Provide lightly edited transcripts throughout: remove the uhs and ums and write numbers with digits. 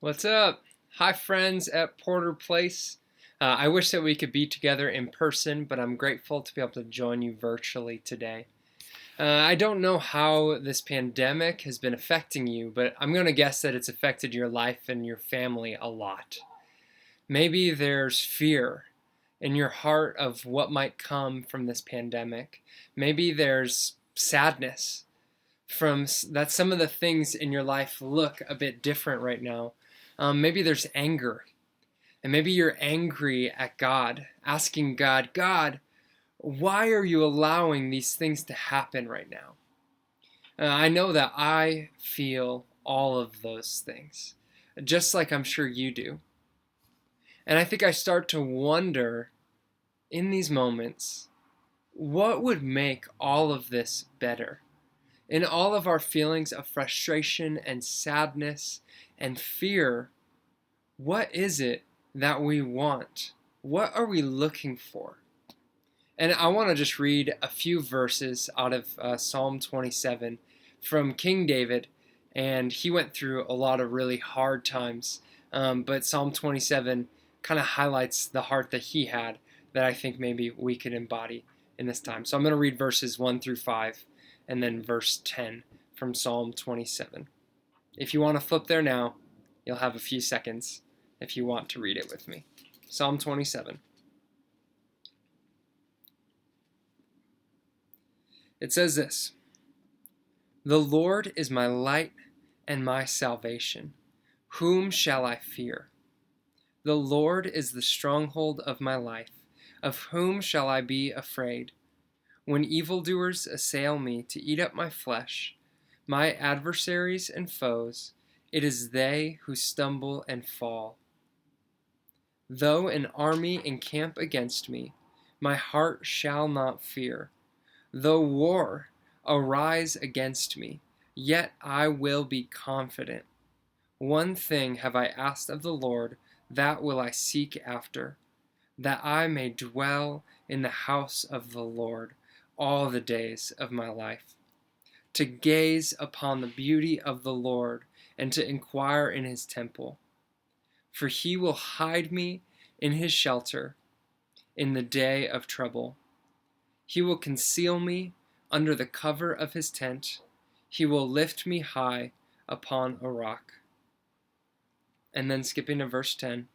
What's up? Hi, friends at Porter Place. I wish that we could be together in person, but I'm grateful to be able to join you virtually today. I don't know how this pandemic has been affecting you, but I'm going to guess that it's affected your life and your family a lot. Maybe there's fear in your heart of what might come from this pandemic. Maybe there's sadness from that some of the things in your life look a bit different right now. Maybe there's anger, and maybe you're angry at God, asking God, God, why are you allowing these things to happen right now? I know that I feel all of those things, just like I'm sure you do. And I think I start to wonder in these moments, what would make all of this better? In all of our feelings of frustration and sadness and fear, what is it that we want? What are we looking for? And I want to just read a few verses out of Psalm 27 from King David. And he went through a lot of really hard times. But Psalm 27 kind of highlights the heart that he had that I think maybe we could embody in this time. So I'm going to read verses 1 through 5 and then verse 10 from Psalm 27. If you want to flip there now, you'll have a few seconds if you want to read it with me. Psalm 27. It says this: The Lord is my light and my salvation. Whom shall I fear? The Lord is the stronghold of my life. Of whom shall I be afraid? When evildoers assail me to eat up my flesh, my adversaries and foes, it is they who stumble and fall. Though an army encamp against me, my heart shall not fear. Though war arise against me, yet I will be confident. One thing have I asked of the Lord, that will I seek after, that I may dwell in the house of the Lord all the days of my life, to gaze upon the beauty of the Lord and to inquire in his temple. For he will hide me in his shelter in the day of trouble. He will conceal me under the cover of his tent. He will lift me high upon a rock. And then skipping to verse 10.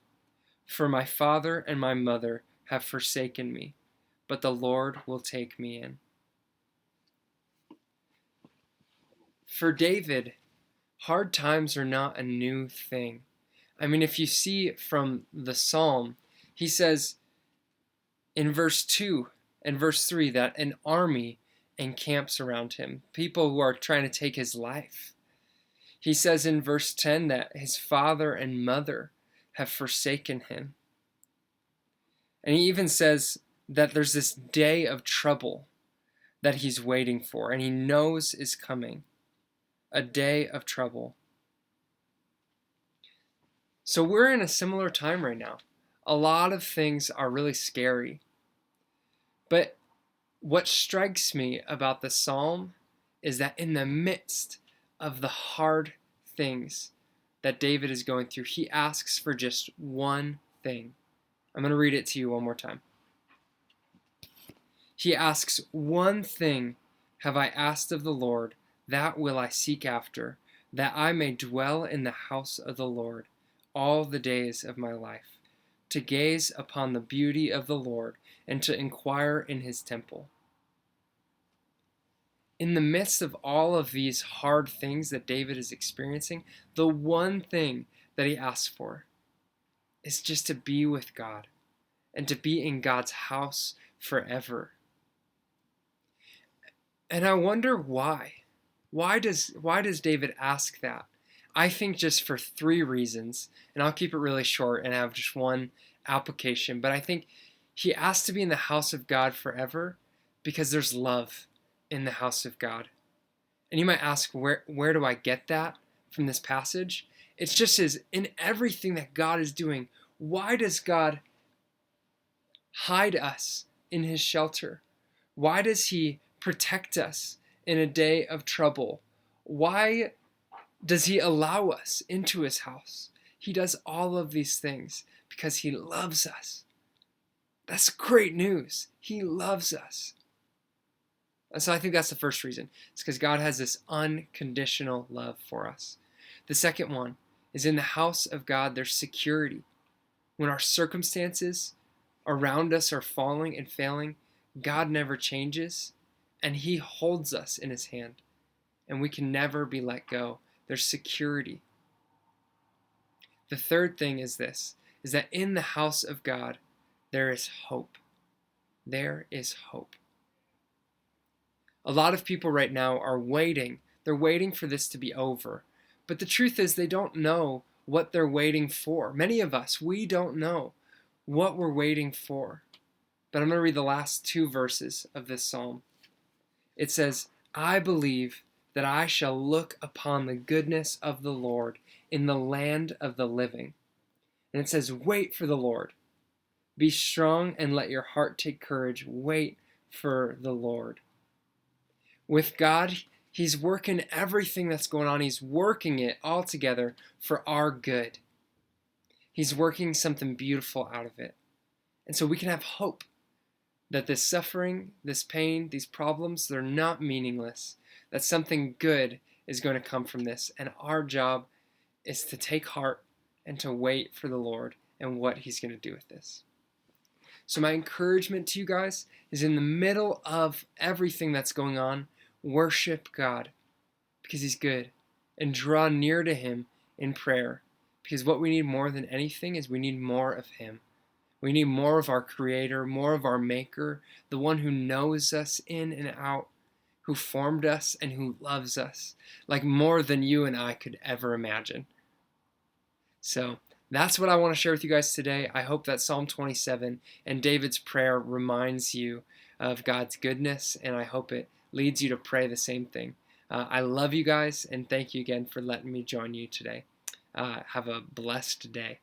For my father and my mother have forsaken me, but the Lord will take me in. For David, hard times are not a new thing. I mean, if you see from the psalm, he says in verse 2 and verse 3 that an army encamps around him, people who are trying to take his life. He says in verse 10 that his father and mother have forsaken him. And he even says that there's this day of trouble that he's waiting for, and he knows is coming. A day of trouble. So we're in a similar time right now. A lot of things are really scary. But what strikes me about the psalm is that in the midst of the hard things that David is going through, he asks for just one thing. I'm going to read it to you one more time. He asks, one thing have I asked of the Lord, that will I seek after, that I may dwell in the house of the Lord all the days of my life, to gaze upon the beauty of the Lord and to inquire in his temple. In the midst of all of these hard things that David is experiencing, the one thing that he asks for is just to be with God and to be in God's house forever. And I wonder why. Why does David ask that? I think just for three reasons, and I'll keep it really short and have just one application, but I think he asks to be in the house of God forever because there's love in the house of God. And you might ask, where do I get that from this passage? It's just as in everything that God is doing, why does God hide us in his shelter? Why does he protect us in a day of trouble? Why does he allow us into his house? He does all of these things because he loves us. That's great news. He loves us. And so I think that's the first reason. It's because God has this unconditional love for us. The second one is in the house of God, there's security. When our circumstances around us are falling and failing, God never changes, and he holds us in his hand, and we can never be let go. There's security. The third thing is this, is that in the house of God, there is hope. There is hope. A lot of people right now are waiting. They're waiting for this to be over. But the truth is they don't know what they're waiting for. Many of us, we don't know what we're waiting for. But I'm going to read the last two verses of this psalm. It says, I believe that I shall look upon the goodness of the Lord in the land of the living. And it says, wait for the Lord. Be strong and let your heart take courage. Wait for the Lord. With God, he's working everything that's going on. He's working it all together for our good. He's working something beautiful out of it. And so we can have hope that this suffering, this pain, these problems, they're not meaningless. That something good is going to come from this. And our job is to take heart and to wait for the Lord and what he's going to do with this. So my encouragement to you guys is in the middle of everything that's going on, worship God because he's good and draw near to him in prayer, because what we need more than anything is we need more of him. We need more of our Creator, more of our Maker, the one who knows us in and out, who formed us and who loves us, like more than you and I could ever imagine. So that's what I want to share with you guys today. I hope that Psalm 27 and David's prayer reminds you of God's goodness, and I hope it leads you to pray the same thing. I love you guys, and thank you again for letting me join you today. Have a blessed day.